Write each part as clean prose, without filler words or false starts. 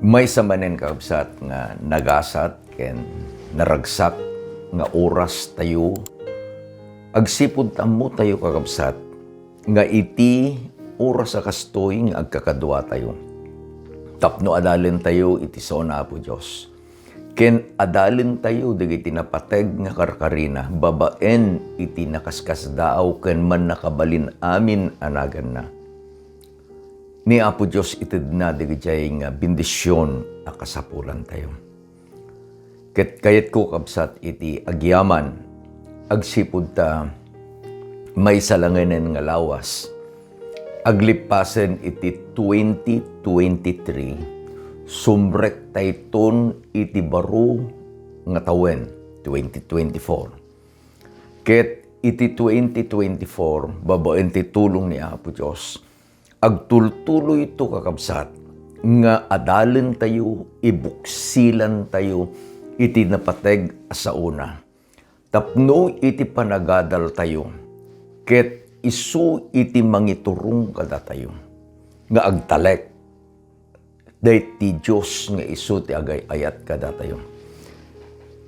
May samanen kakabsat nga nagasat ken naragsak nga oras tayo. Agsipod tamo tayo kakabsat nga iti oras sa kastoy nga agkakadwa tayo. Tapno adalin tayo iti sona po Diyos. Ken adalin tayo dagiti napateg nga karkarina, babaen iti nakaskas daaw ken man nakabalin amin anagan na. Ni Apo Diyos itid na digijay nga bendisyon a kasapulan tayo. Ket kayat ko kabsat iti agyaman, agsipud ta may salangenen nga lawas. Aglipasen iti 2023, sumrek tayton iti baro nga tawen 2024. Ket iti 2024, babaen ti tulong ni Apo Diyos. Agtultuloy ito kakabsat, nga adalin tayo, ibuksilan tayo, iti napateg sa una. Tapno iti panagadal tayo, ket isu iti mangiturong kada tayo, nga agtalek, dahil ti Diyos nga isu ti agay ayat kada tayo.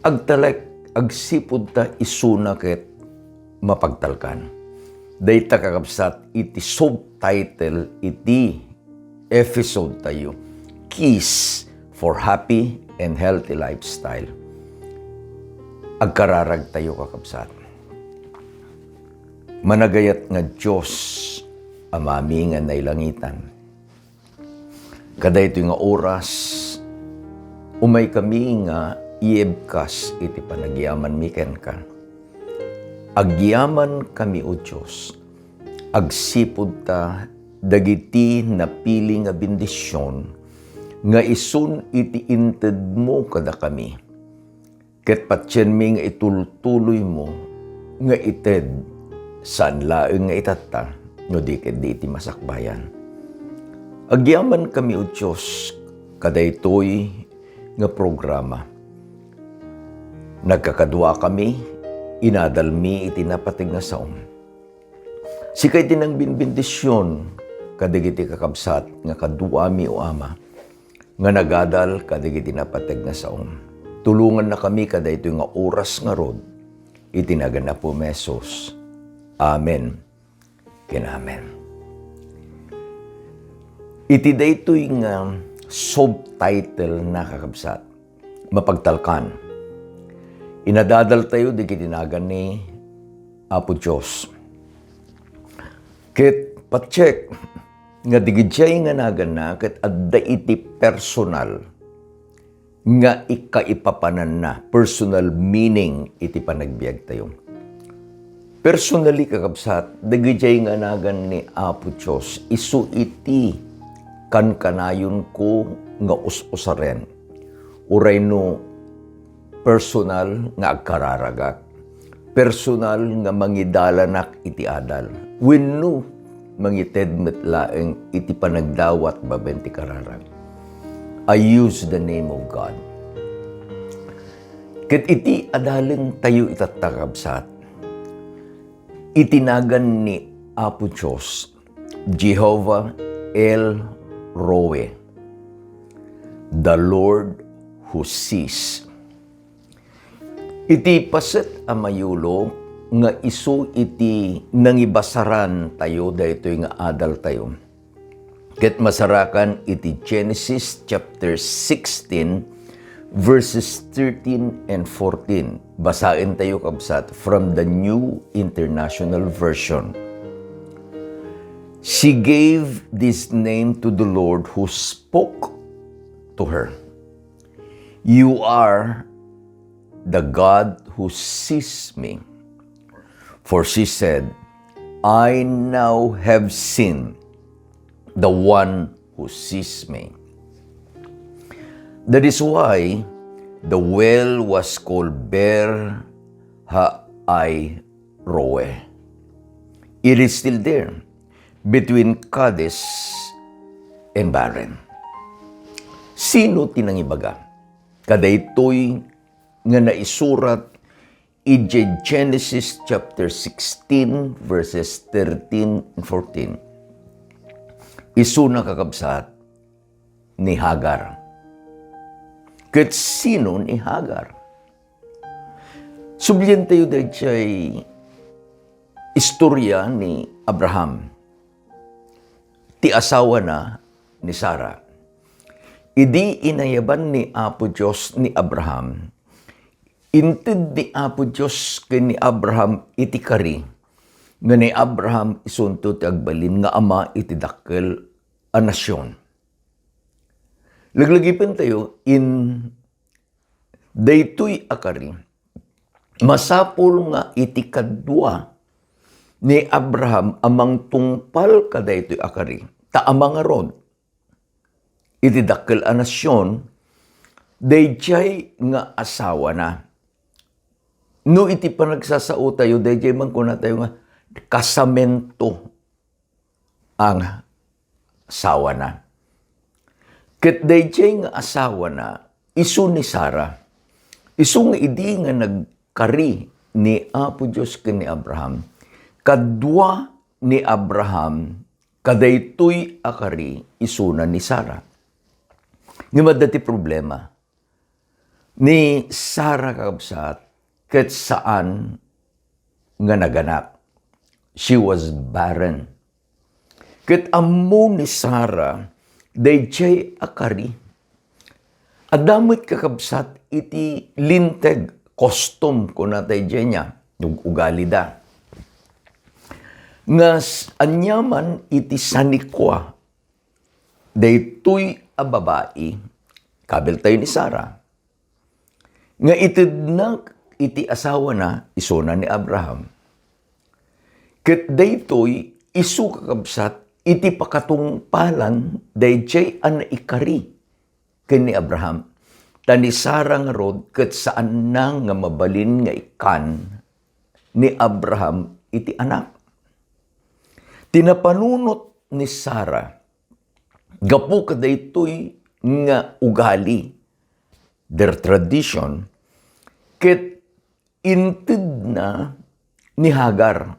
Agtalek, agsipod ta isuna ket mapagtalkan. Dayta kakabsat iti subtitle iti episode tayo, Keys for Happy and Healthy Lifestyle. Agkararag tayo kakabsat. Managayat nga Diyos amami nga nailangitan. Kada ito nga oras, umay kami nga iebkas iti panagyaman miken ka. Agyaman kami o Diyos, agsipod ta dagiti napili nga bendisyon, nga isun iti inted mo kada kami. Ket patyen mi nga itultuloy mo, nga ited saan laeng nga itata, no di ket di iti masakbayan. Agyaman kami o Diyos, kada ito'y nga programa. Nagkakadwa kami, inadalmi iti napateg nga saom. Sikay tinang binbindisyon, kadigiti kakabsat, nga kaduami o ama, nga nagadal kadigiti napateg nga saom. Tulungan na kami kada ito nga oras nga rod, itinagan na po mesos. Amen. Kinamen. Iti daytoy nga subtitle na kakabsat, mapagtalkan. Inadadal tayo di kitinagan ni Apo Diyos. Ket pacheck nga digijay nga nagan na ket adda iti personal nga ikaipapanan na, personal meaning iti panagbiag tayo. Personally kakabsat, digijay nga nagan ni Apo Diyos, isu iti kankanayon ko nga us-usaren. Uray no personal nga agkararagak. Personal nga mangidalanak iti adal. Wenno mangited metlaeng iti panagdawat baben ti kararag. I use the name of God. Ket iti adalin tayo itatakabsat. Itinagan ni Apo Diyos, Jehovah El Roe, the Lord who sees. Iti paset amayulo nga isu iti nangibasaran tayo daytoy nga adal tayo. Ket masarakan iti Genesis chapter 16 verses 13 and 14. Basain tayo kabsat from the New International Version. She gave this name to the Lord who spoke to her. You are the God who sees me. For she said, I now have seen the one who sees me. That is why the well was called Ber Ha-ai Roe. It is still there, between Kadesh and Baren. Sino tinangibaga? Kadaytoy nga naisurat iti Genesis chapter 16 verses 13 and 14. Isu na kakabsat ni Hagar. ket sino ni Hagar. Sublyan tayo dahil siya'y istorya ni Abraham. Ti asawa na ni Sarah. Idi inayaban ni Apo Diyos ni Abraham. Inted ni Apo Diyos ken ni Abraham iti kari. Nga ni Abraham isunto ti agbalin nga ama iti dakkel a nasyon. Laglagipan tayo in daytoy akari. Masapul nga iti kadwa ni Abraham amang tungpal kadaytoy akari. Ta amang arod. Iti dakkel a nasyon, dayjay nga asawa na. No iti panagsasao tayo, dayjay man kuna tayo nga kasamento ang asawa na. Ket dayjay nga asawa na, isu ni Sarah. Isu nga idi nga nagkari ni Apo Diyos ken ni Abraham. Kadwa ni Abraham, kadaytoy akari, isuna ni Sarah. Nga madati problema ni Sarah kakabsat ket saan nga naganak. She was barren. Ket ammo ni Sarah dayjay akari. Adamot kakabsat iti linteg custom ko na dayjay niya ugali da. Ngas anyaman iti sanikwa daytoy a babae, kabel tayo ni Sarah, nga itidnak iti asawa na, isuna ni Abraham. Ket daytoy isu kakabsat, iti pakatungpalan, dayjay an ikari ken ni Abraham. Ta ni Sarah nga rod, ket saan na nga mabalin nga ikan ni Abraham iti anak. Tinapanunot ni Sarah, gapu kadaytoy nga ugali, their tradition, ket inted na ni Hagar,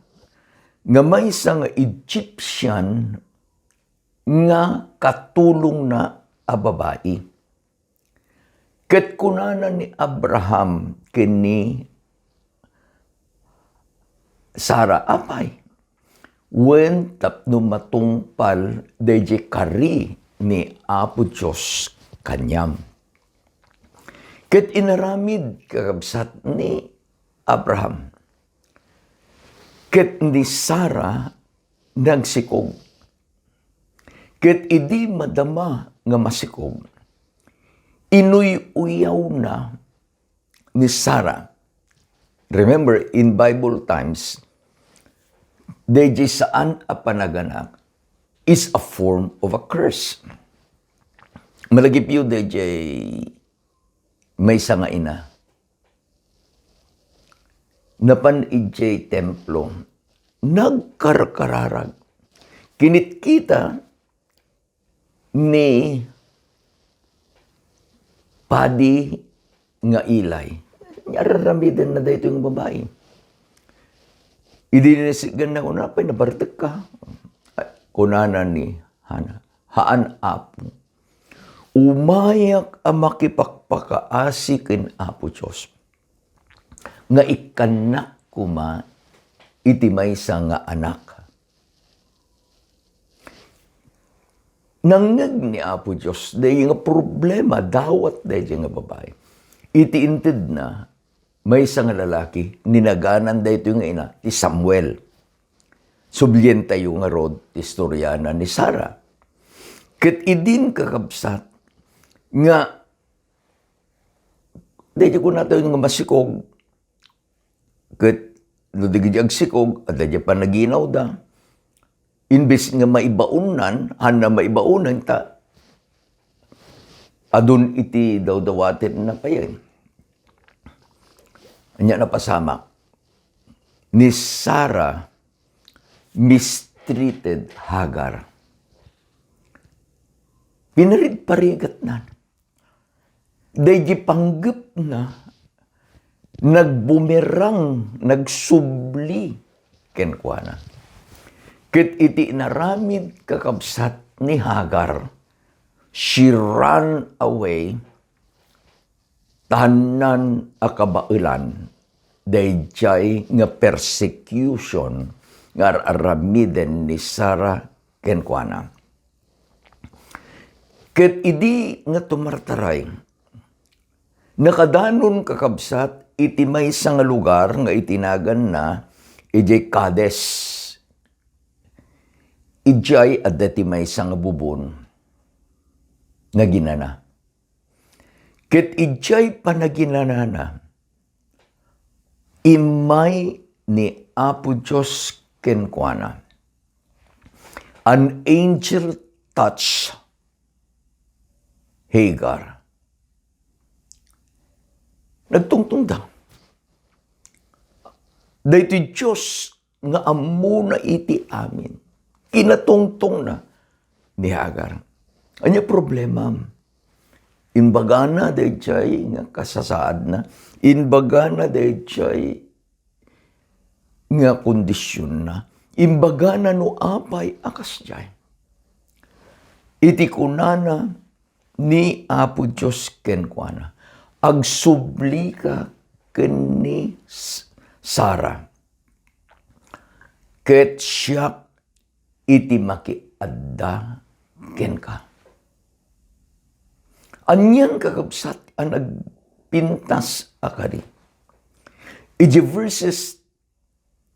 nga may isang Egyptian nga katulong na a babae. Ket kunana ni Abraham kini Sarah, apay, wen tapno matungpal dayjay kari ni Apo Diyos kanyam. Ket inaramid kakabsat ni Abraham. Ket ni Sarah nagsikog. Ket idi madama nga masikog. Inuy-uyaw na ni Sarah. Remember, in Bible times, dayjay saan a panaganak is a form of a curse. Malagip yun dayjay may nga ina. Napan ijay templo, nagkarkararag. Kinit kita ni padi nga ilay. Nyararamidan na dayto yung babae. Idinisigan na unapay, nabartek ka. Kunana ni Hana, haan apo. Umayak ang makipagpakaasi ken Apo Diyos. Nga ikanak kuma, iti maysa nga anak. Nangag ni Apo Diyos, dahi nga problema, dawat dahi nga babae. Iti inted na, may isang lalaki, ninaganan dahito yung ina, ti Samuel. Sublyen tayo nga rod, istoryana ni Sarah. Ket idin kakabsat, nga, dahito ko nato yung masikog, ket, ludigid yung sikog, at dahito pa naginaw da, imbes nga maibaunan, hana maibaunan ta, adun iti daw-dawatin na pa yan. Anya na pasama, ni Sarah mistreated Hagar. Pinarid-parigat na. Dahil panggap na, nagbumerang, nagsubli, kenkwana. Ket iti naramid kakabsat ni Hagar, she ran away tahanan akabailan, dayjay nga persecution nga aramiden ni Sarah kenkwana. Ket idi nga tumartaray, nakadanon kakabsat iti maysa nga lugar nga itinagan na ijay Kades. Ijay at dati maysa nga bubon nga ginana. Ket ijay panaginana na, imay ni Apo Diyos kenkwana. An angel touch Hagar. Nagtungtong daw. Dahito Diyos nga amo na iti amin. Kinatungtong na ni Hagar. Anya problema? Inbaga na dayjay nga kasasaad na. Inbaga na dayjay nga kondisyon na. Inbaga na no apay akas jay. Iti kunana ni Apo Diyos kenkwana. Agsubli ka ken ni Sarah. Ket siya iti makiadda kenka. Anyan kakabsat ang nagpintas akari. Iji verses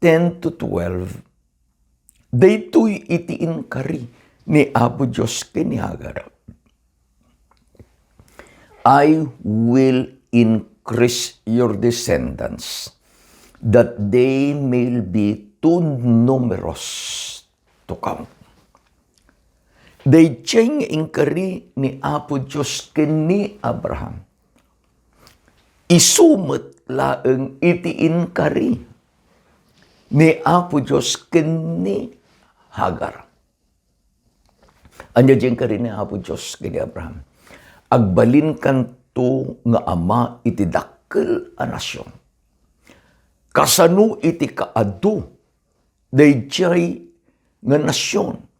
10 to 12, daytoy iti inkari ni Apo Diyos ken ni Hagar. I will increase your descendants, that they may be too numerous to count. Dayjay nga inkari ni Apo Diyos ken ni Abraham. Isumet laeng iti inkari ni Apo Diyos ken ni Hagar. Anya diyang kari ni Apo Diyos ken ni Abraham. Agbalin kanto nga ama iti dakkel a nasyon. Kasano iti kaadu dayjay nga nasyon.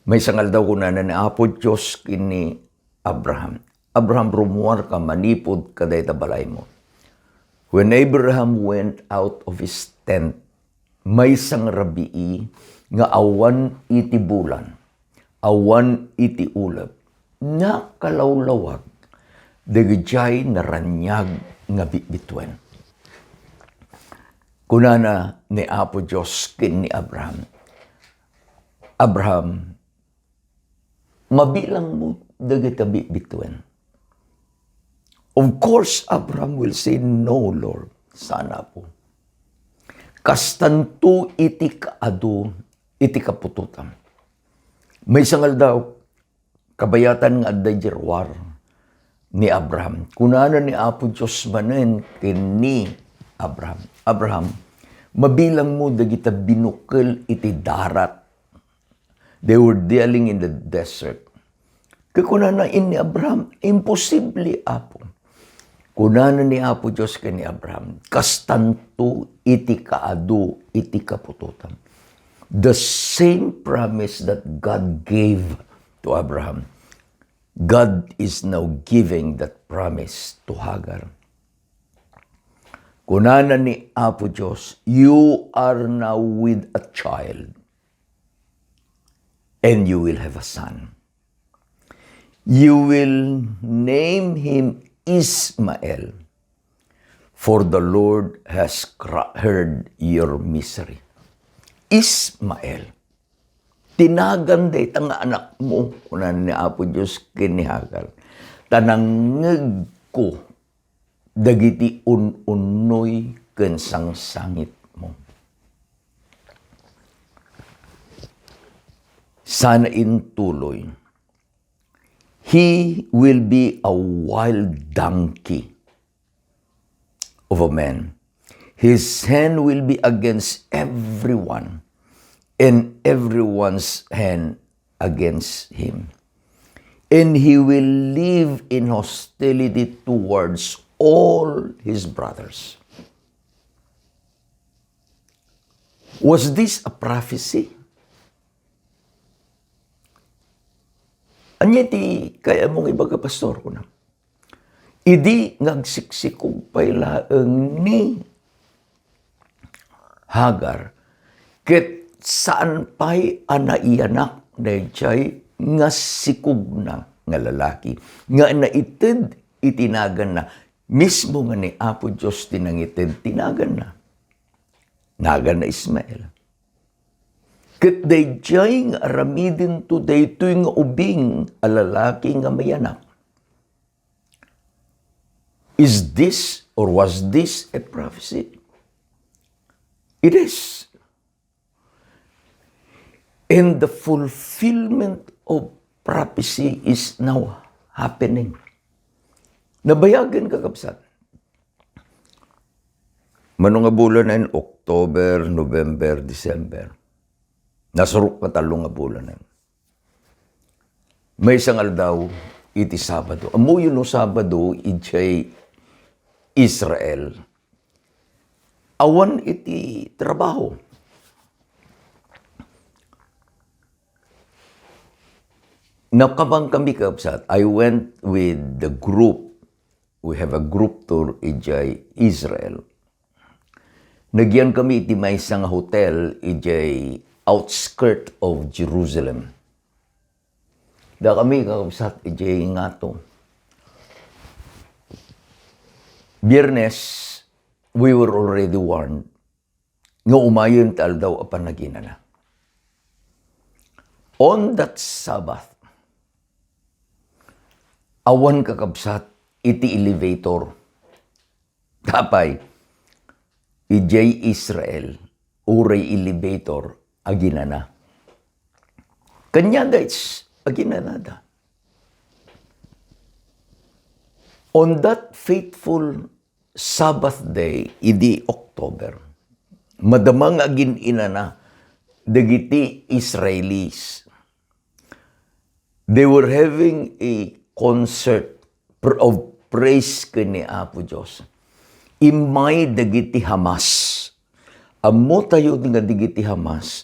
May sangal daw kunana ni Apo Diyos kini Abraham. Abraham, rumuar ka, manipod ka day tabalay mo. When Abraham went out of his tent, may sang rabii nga awan iti bulan, awan iti ulap, na kalawlawag, dagijay naranyag nga bitbitwen. Kunana ni Apo Diyos ken ni Abraham, Abraham, mabilang mo dagita bitbitwen. Of course, Abraham will say, no, Lord, sana po. Kastanto iti kaadu, iti kapututan. May sangal daw, kabayatan nga adday jirwar ni Abraham. Kunana ni Apo Diyos manen kini Abraham. Abraham, mabilang mo dagita binukil iti darat. They were dwelling in the desert. Kunana ni Abraham, imposible, Apo. Kunana ni Apo Diyos kini Abraham, kastanto iti kaadu, iti kapututan. The same promise that God gave to Abraham, God is now giving that promise to Hagar. Kunana ni Apo Diyos, you are now with a child and you will have a son. You will name him Ismael, for the Lord has heard your misery. Ismael. Tinagan day tanga anak mo, kunan ni Apo Diyos kini Hagar. Tanangeg ko, dagiti unoy ken sangsangit mo. Sana intuloy. He will be a wild donkey of a man. His hand will be against everyone, and everyone's hand against him. And he will live in hostility towards all his brothers. Was this a prophecy? Anya ti kaya mong ibaga pastor ko na. Idi ngagsiksikog pay laeng ni Hagar, ket saan pa'y anaiyanak dayjay nga sikog na nga lalaki, nga naited itinagan na, mismo nga ni Apo Diyos tinangited, tinagan na. Nagan na Ismael. Ket dayjay nga aramidin to daytoy nga ubing a lalaki nga mayanak. Is this or was this a prophecy? It is. And the fulfillment of prophecy is now happening. Nabayagan ka kapsat. Mano nga bulan na yun, October, November, December. Nasurok na talong nga bulan na yun. May isang aldaw, iti Sabado. Amo yun no Sabado, ijay Israel. Awan iti trabaho. Nakabang kami kapsat. I went with the group. We have a group tour ijay Israel. Nagyan kami iti may isang hotel ijay outskirt of Jerusalem. Da kami kakapsat ijay nga to. Biyernes, we were already warned nga umayon tal daw apan naginana. On that Sabbath, awan kakabsat iti elevator. Tapay, ijay Israel, uray elevator, aginana. Kanya guys, aginanada. On that faithful Sabbath day, idi October, madamang agin inana, dagiti Israelis. They were having a concert of praise kani Apo Diyos. Imay dagiti Hamas. Amo tayo nga dagiti Hamas.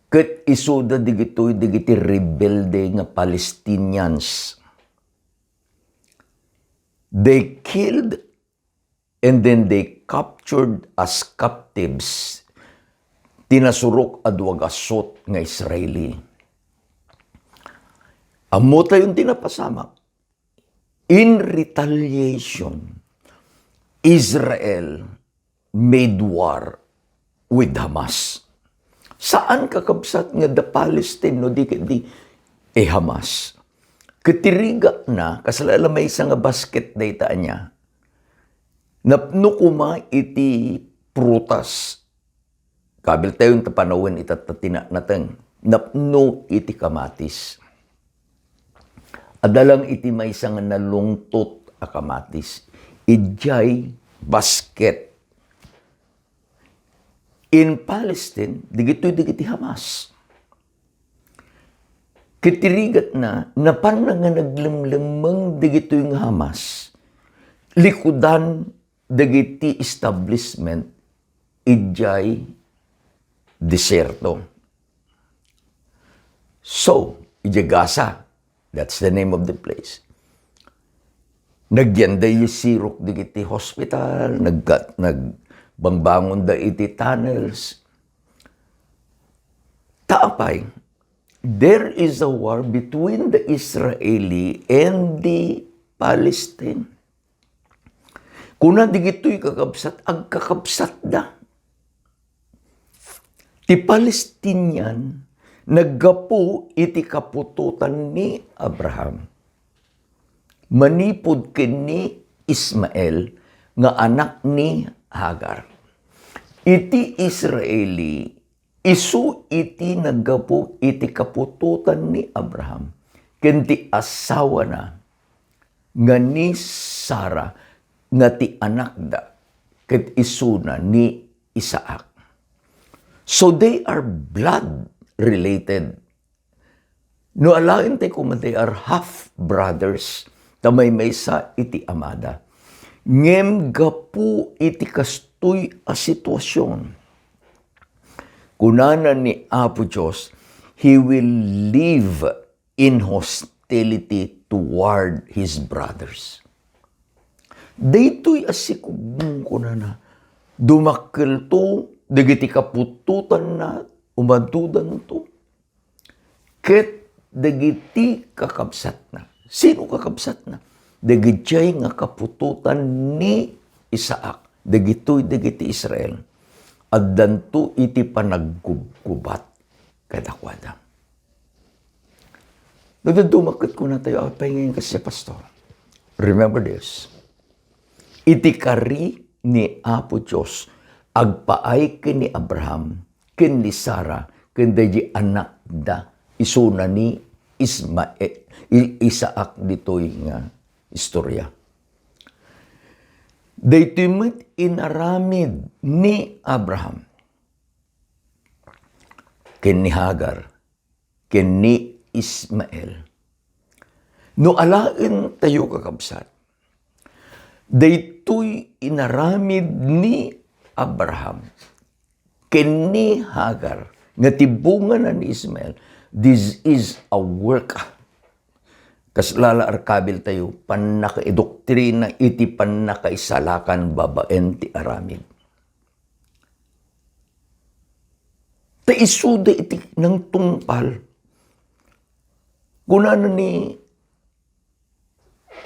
Ket isuda dagiti rebelde nga Palestinians. They killed and then they captured as captives tinasurok adwag asot nga Israeli. Amo tayong tinapasamak. In retaliation, Israel made war with Hamas. Saan kakabsat nga the Palestine no di Hamas? Ketiriga na, kasalala may isang basket data niya, napno kuma iti prutas. Kabil tayong tapanawin itatatina natin. Napno iti kamatis. Adalang iti may isang nalungtot a kamatis. Ijay basket. In Palestine, digiti Hamas. Kitirigat na, napan nga naglimlimang digito yung Hamas, likudan digiti establishment, ijay deserto. So, ijay Gaza, that's the name of the place. Nagyanday yung sirok digiti hospital, nagbangbangon da iti tunnels. Taapay, there is a war between the Israeli and the Palestine. Kuna digito'y kakabsat, agkakabsat da. Ti Palestinian, naggapo iti kapututan ni Abraham. Manipod kini Ismael, nga anak ni Hagar. Iti Israeli, isu iti naggapo iti kapututan ni Abraham. Kenti asawa na nga ni Sarah nga ti anak da ket isu na ni Isaac. So they are blood related. No alain tayo kung they are half brothers tamay may sa iti amada. Ngem gapu iti kastoy a sitwasyon. Kunana ni Apo Diyos, He will live in hostility toward His brothers. Daytoy asikugmong ko na dumakkel to, dagiti kapututan na, umadudan to. Ket dagiti kakabsat na. Sino kakabsat na? Dagiti nga kapututan ni Isaac. Dagiti Israel. At danto iti panaggubat kadakwada. Nagdadumakit ko na tayo, apay ngayon kasi pastor. Remember this. Iti kari ni Apo Diyos, agpaay ken ni Abraham, ken ni Sara, ken dahi anak da, isuna ni Isaac ditoy nga istorya. Daytoy met inaramid ni Abraham, ken ni Hagar, ken ni Ismael. No alaen tayo kakabsat, daytoy inaramid ni Abraham, ken ni Hagar, nga tibungan na ni Ismael. This is a work. Kaslala arkabil tayo, panakaidoktrina iti panakaisalakan babaen ti aramid. Ta isuda iti ng tungpal. Kunana ni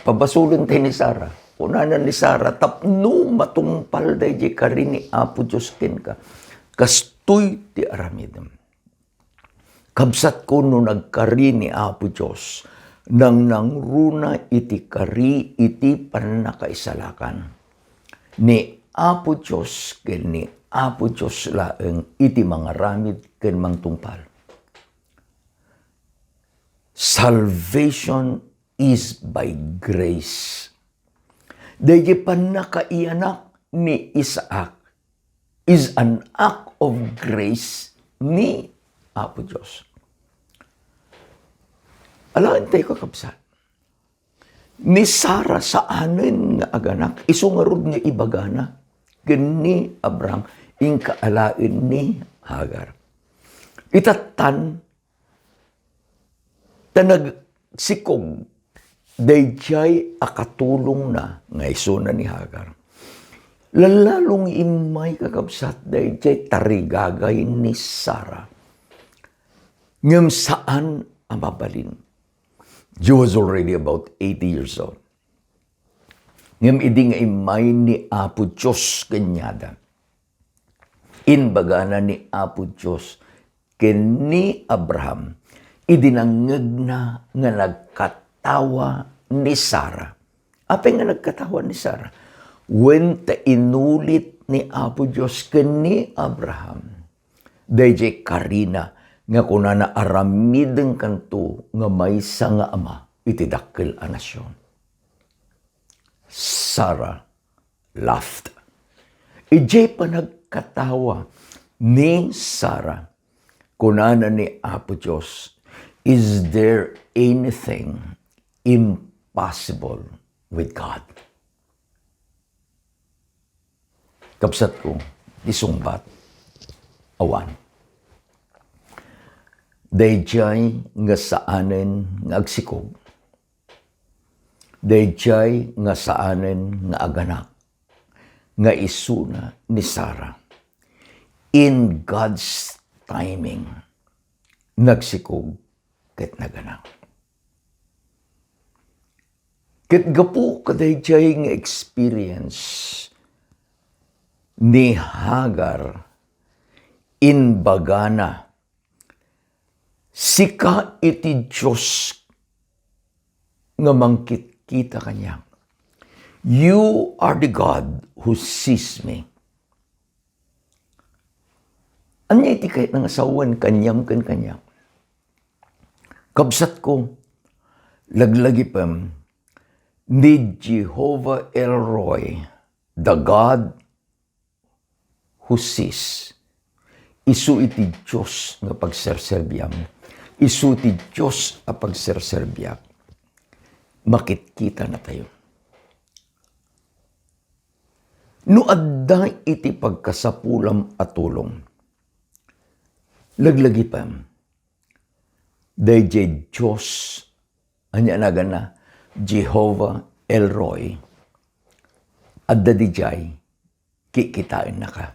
pabasulon tayo ni Sarah. Kunana ni Sarah, tapno matungpal dahi kari ni Apo Diyos ken ka. Kastoy ti aramid. Kabsat ko no nagkari ni Apo Diyos, nang nangruna iti kari iti panakaisalakan. Ni Apo Diyos ken ni Apo Diyos laeng iti mga ramid ken mangtungpal. Salvation is by grace. Dahi panakaianak ni Isaac is an act of grace ni Apo Diyos. Alaan tayo kakabsat. Ni Sara sa anin nga aganak, iso nga rod nga ibagana, ken ni Abraham, ingkaalain ni Hagar. Itatan, tanagsikog, dayjay akatulong na nga iso na ni Hagar. Lalong imay kakabsat dayjay tarigagay ni Sara. Ngem saan ang mabalin? She was already about 80 years old. Ngem idi nga imay ni Apo Diyos kanyada. Inbagana ni Apo Diyos ken ni Abraham, idinangeg na nga nagkatawa ni Sara. Apay nga nagkatawa ni Sara? When ta inulit ni Apo Diyos ken ni Abraham, dayjay karina nga kunana aramiden kanto nga maysa nga ama iti dakkel a nasyon. Sarah laughed. Ijay pa nagkatawa ni Sarah. Kunana ni Apo Diyos, is there anything impossible with God? Kapsat ko, isungbat, awan. Dayjay nga saanen nga agsikog. Dayjay nga saanen nga aganak. Nga isuna ni Sarah. In God's timing, nagsikog ket naganak. Ket gapu kadayjay nga experience ni Hagar in bagana, sika iti Diyos nga mangkit-kita kanya. You are the God who sees me. Anya iti kahit nga asawan kanyam kan kanya. Kabsat ko, laglagi pam, ni Jehovah Elroy, the God who sees. Isu iti Diyos nga pagserserbyam. Isu iti Diyos a pagserserbyak. Makitkita na tayo. No adda iti pagkasapulam at tulong. Laglagi pa. Dayjay Diyos, anya naga na, Jehovah Elroy, at dadijay, kikitain na ka.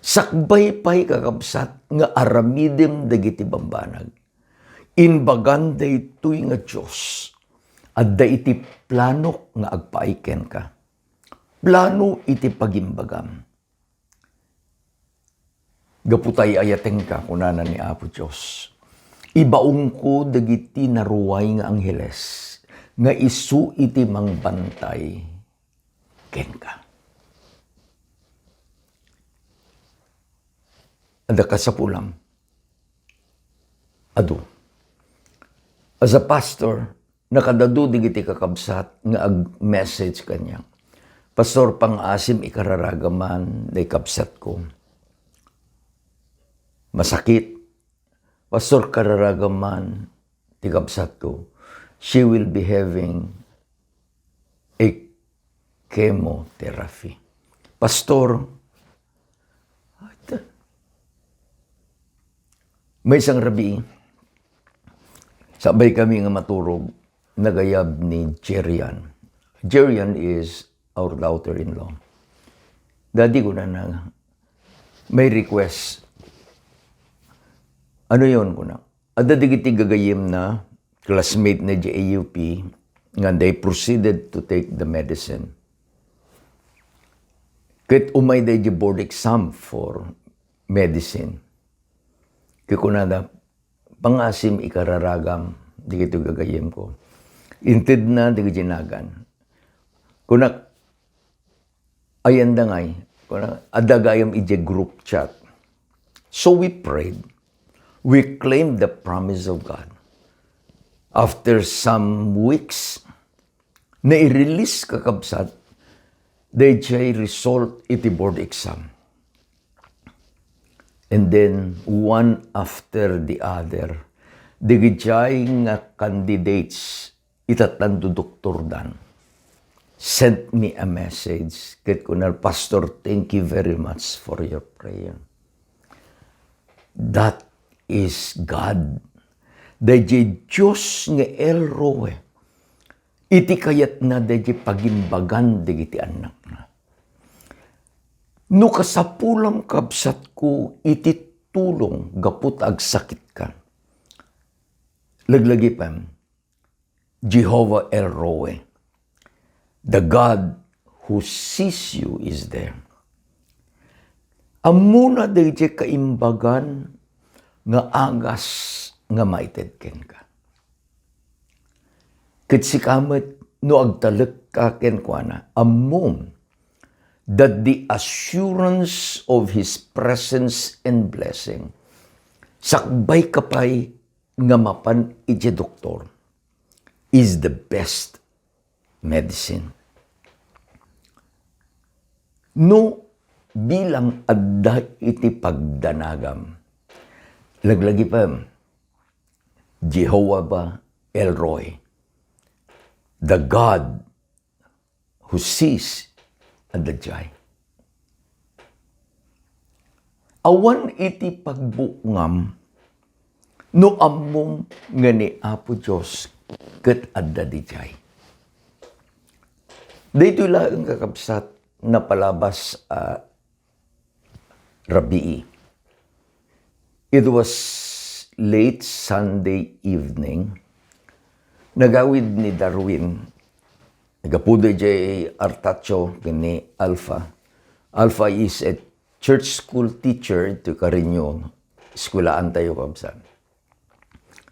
Sakbay pa'y kakabsat nga aramidem dagiti bambanag. Inbagan da ito'y nga Diyos at da iti plano nga agpaiken ka. Plano iti pagimbagam. Gaputay ayateng ka kunana ni Apo Diyos. Ibaong ko dagiti naruway nga angheles nga isu iti mangbantay ken ka. Ada ka sa pulam. Ado. As a pastor, nakadadu digiti kakabsat nga ag-message kanya. Pastor, pang-asim ikararagaman day kabsat ko. Masakit. Pastor, kararagaman ti kabsat ko. She will be having a chemotherapy. Pastor, may isang rabi, sabay kami nga maturog, nagayab ni Jerian. Jerian is our daughter-in-law. Dadi ko na may request. Ano yun ko na? Ada digiti gagayim na classmate na JAUP nga they proceeded to take the medicine. Kahit umay day board exam for medicine. Kunada, pangasim ikararagam, di kito gagayim ko. Inted na, di ginagan. Kunak, ayan da ngay, adagayam ije group chat. So we prayed. We claimed the promise of God. After some weeks, na-release kakabsat, they jay result iti board exam. And then, one after the other, digijay nga candidates, itatando Dr. Dan, sent me a message. Kit kunal, Pastor, thank you very much for your prayer. That is God. Dayjay Diyos nga elroe. Iti kayat na dayjay pagimbagan digiti anak na. No kasapulam kabsat ko iti tulong gaput ag sakit ka. Laglagi pa, Jehovah El Roe, the God who sees you is there. Amuna dayjay kaimbagan nga agas nga maited ken ka. Ket si kamet no agtalek ka ken kuana, amom that the assurance of His presence and blessing, sakbay kapay nga mapan iti doktor, is the best medicine. No bilang adda iti pagdanagam, laglagi pa, Jehovah El Roy, the God who sees at the jay. Awan iti pagbukngam no ammom nga ni Apo Diyos ket adda di jay. Dito lang kakabsat na palabas Rabii. It was late Sunday evening. Nagawid ni Darwin. Nagapudo jay Artacho kini Alpha. Alpha is a church school teacher to Carinyo. Eskulaan tayo kabsan.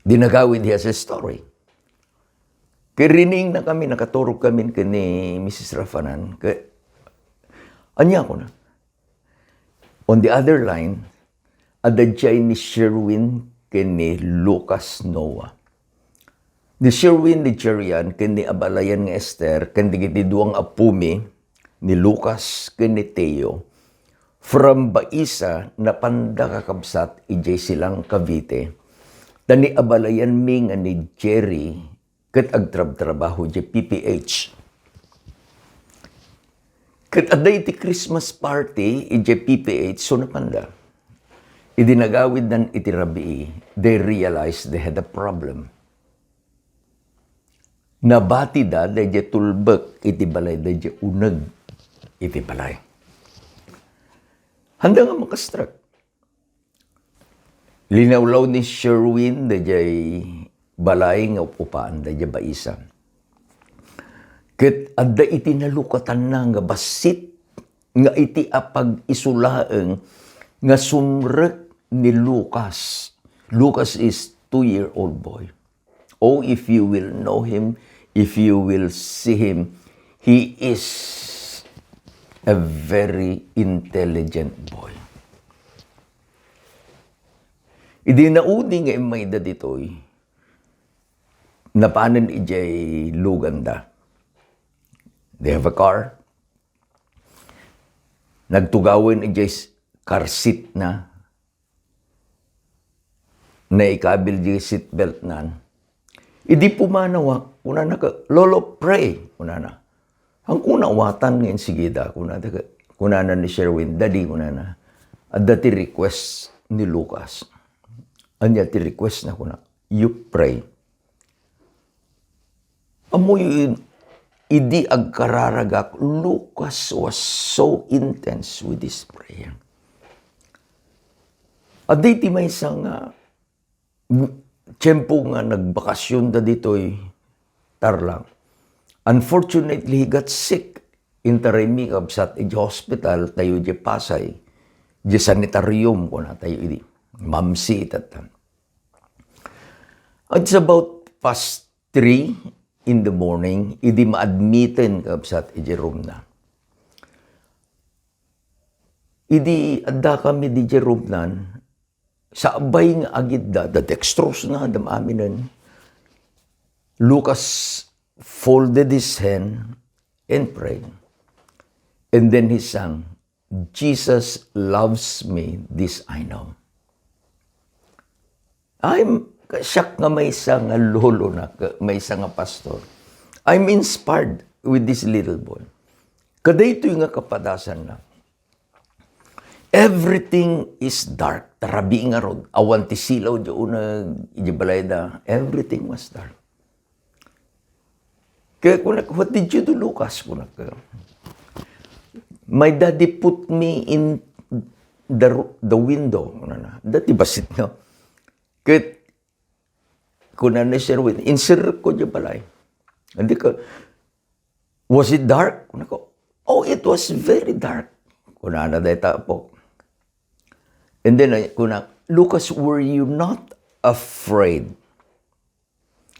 Dinagawid niya sa story. Kirining na kami, nakaturog kami kini Mrs. Rafanan. Anya ko na. On the other line, adadjay ni Sherwin kini Lucas Noah. Ni Sherwin ni Jerian kini abalayan nga Esther kini giti duang apumi ni Lucas kini Teo from Baisa na panda kakabsat ijay silang Cavite. Tani abalayan mi nga ni Jerry ket agtrab-trabaho jay PPH. Ket aday iti Christmas party ijay PPH so napanda. Idinagawid nan iti Rabii, they realized they had a problem. Nabati da, dahil tulbek, iti balay, dahil unag, iti balay. Handa nga makastrak. Linawlaw ni Sherwin, dahil balay nga upupaan, dahil baisa. Ket adda iti nalukatan na nga basit, nga iti apag isulaeng, nga sumrek ni Lucas. Lucas is 2-year-old boy. Oh, if you will know him, if you will see him, he is a very intelligent boy. Idi naudi nga imay da ditoy, napanan ijay luganda. They have a car. Nagtugawin ijay car seat na ikabil ijay seatbelt nan. Idi pumanawa, kuna na ka, lolo, pray, kuna na. Ang kunawatan ngayon sigida, kuna na ni Sherwin, daddy, kuna na. At dati request ni Lucas. Anya ti request na kuna, you pray. Amoy, idi agkararagak, Lucas was so intense with this prayer. At di may isang tiyempo nga nagbakasyon da dito'y tarlang. Unfortunately, he got sick. Interemi kabsat iti hospital tayo di Pasay. Di sanitarium ko na tayo iti. Mamsi itatan. It's about past 3 in the morning, idi ma-admiten kabsat iti room na. Idi adda kami di room nan, sa abay nga agid da dextrose na damaminan. Lucas folded his hand and prayed. And then he sang, Jesus loves me, this I know. I'm siyak nga may isang lolo na, may isang pastor. I'm inspired with this little boy. Kada ito'y nga kapadasan na. Everything is dark. Tarabi nga rod. Awan ti silaw di unag, ijibalay da. Everything was dark. Kaya kunak, what did you do, Lucas? Kunak, my daddy put me in the window. Dati basit no. Kaya kunan na Sherwin, insert ko di balay. Hindi ka, was it dark? Kunak ko, oh, it was very dark. Kunan na data po. And then, kunak, Lucas, were you not afraid?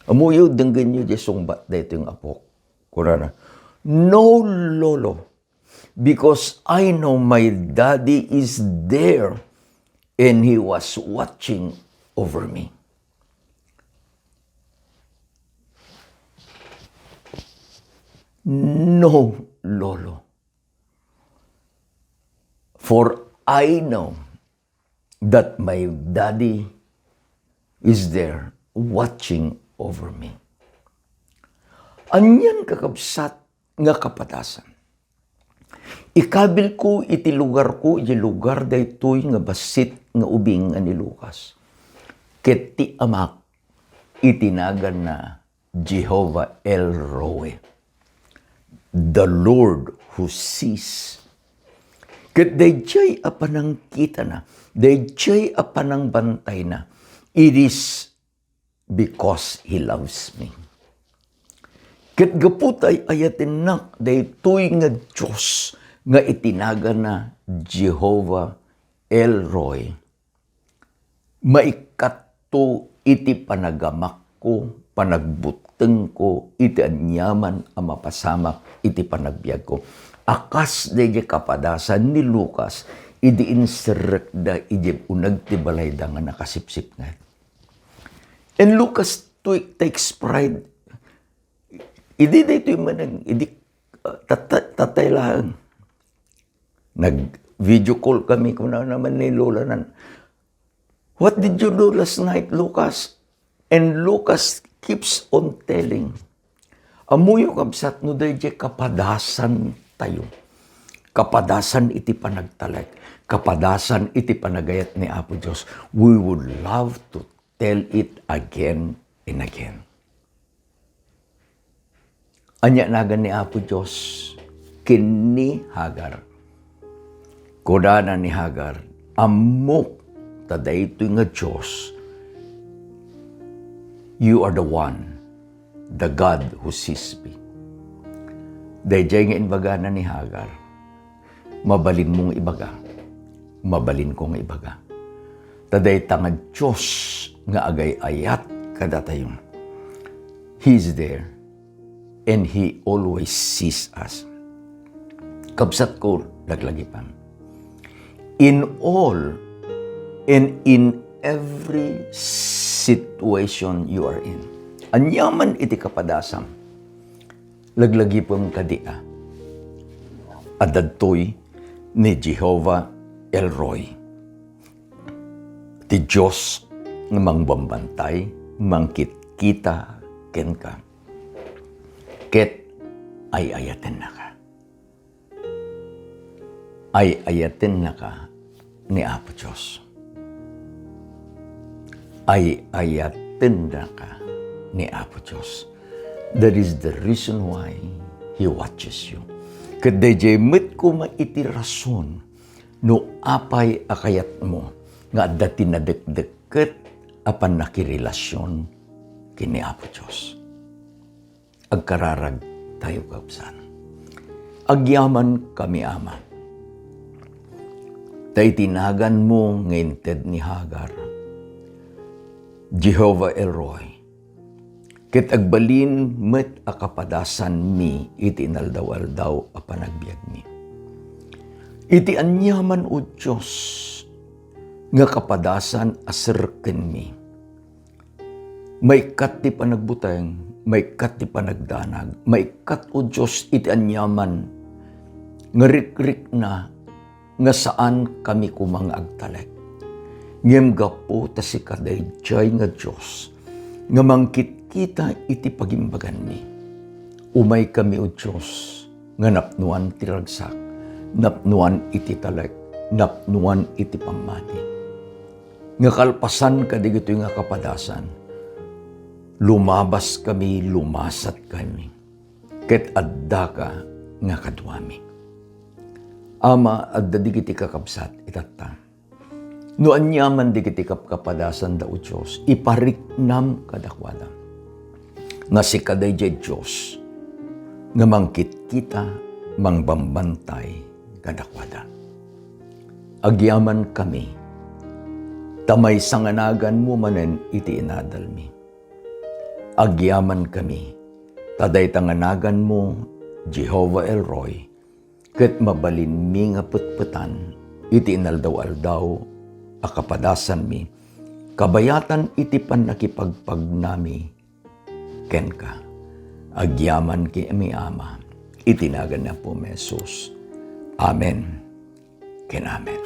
Amuyo, denggan nyo di sungbat dito yung apo. Kunan na, no, lolo. Because I know my daddy is there and he was watching over me. No, lolo. For I know that my daddy is there watching over me. Anyan kakabsat nga kapatasan. Ikabil ko iti lugar ko, iti lugar daytoy nga basit nga ubing ani Lucas. Ket ti amak itinagan na Jehovah El Roe, the Lord who sees. Ket dayjay apanang kita na, dayjay apanang bantay na. It is because He loves me. Ket gaputay ayatin nak, daytoy nga Diyos nga itinaga na Jehovah El Roy. Maikatto iti panagamak ko, panagbuteng ko, iti anyaman ang mapasamak, iti panagbiag ko. Akas dayjay kapadasan ni Lucas, iti insirek da iti unag ti balay da nga nakasipsip nga. And Lucas takes pride. Idi dito yung manang, idi tatay lang. Nag-video call kami kung na naman ni Lola nan. What did you do last night, Lucas? And Lucas keeps on telling. Amuyo kabsat no dayjay kapadasan tayo. Kapadasan iti panagtalek. Kapadasan iti panagayat ni Apo Diyos. We would love to tell it again and again. Anya nagan ni Apo Diyos, kini Hagar. Kodana ni Hagar, amok taday ito'y nga Diyos. You are the one, the God who sees me. Dayjay nga inbaga na ni Hagar, mabalin mong ibaga, mabalin kong ibaga. Taday tangad Diyos nga agay-ayat kadatayon. He's there and He always sees us. Kabsat ko, laglagipan. In all and in every situation you are in, anyaman iti kapadasam, laglagipon kadia, adadtoy ni Jehovah Elroy. Ti Diyos nga mangbambantay, mangkit-kita ken ka. Ket ay ayaten na ka. Ay ayaten na ka ni Apo Diyos. Ay ayaten na ka ni Apo Diyos. That is the reason why He watches you. Kadayjay met ko maiti rason no apay akayat mo nga dati na dekdeket apan nakirelasyon kini Apo Diyos. Agkararag tayo kabsan. Agyaman kami ama. Tay tinagan mo ngayon ted ni Hagar, Jehovah Elroy, ket agbalin met akapadasan mi iti inaldaw-aldaw a panagbiag mi. Iti anyaman o Diyos, nga kapadasan aserken mi. May kat ti panagbuteng, may kat ti panagdanag, may kat o Diyos iti anyaman, nga rik-rik na, nga saan kami kumang agtalek. Ngem gapo ta si kadayjay nga Diyos, nga mangkit kita iti pagimbagan mi. Umay kami o Diyos, nga napnuan ti ragsak, napnuan iti talek, napnuan iti pamati. Nga kalpasan kadigito nga kapadasan, lumabas kami, lumasat kami, ket adda ka nga kadwami. Ama, adda digiti kakabsat itata. No anyaman digiti kapadasan da o Diyos, ipariknam kadakwada. Nga si kadayjay Diyos, nga mangkit kita, mangbambantay kadakwada. Agyaman kami, tamay sanganagan mo manen iti inadalmi. Agyaman kami, taday tanganagan mo, Jehovah Elroy, ket mabalin mi nga putputan, iti inaldaw-aldaw, akapadasan mi, kabayatan iti panakipagpag nami, ken ka. Agyaman ki ami ama, itinagan na po Jesus. Amen. Ken amen.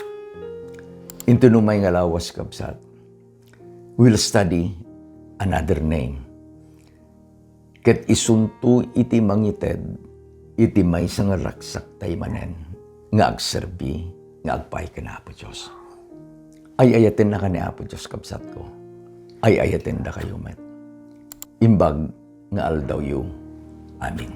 Into numay nga lawas kabsat, we'll study another name. Ket isunto iti mangited, iti may nga raksak tay manen, nga agserbi, nga agpay ka na Apo Diyos. Ay ayaten na ka ni Apo Diyos kabsat ko. Ay ayaten na kayo met. Imbag nga aldaw yu. Amin.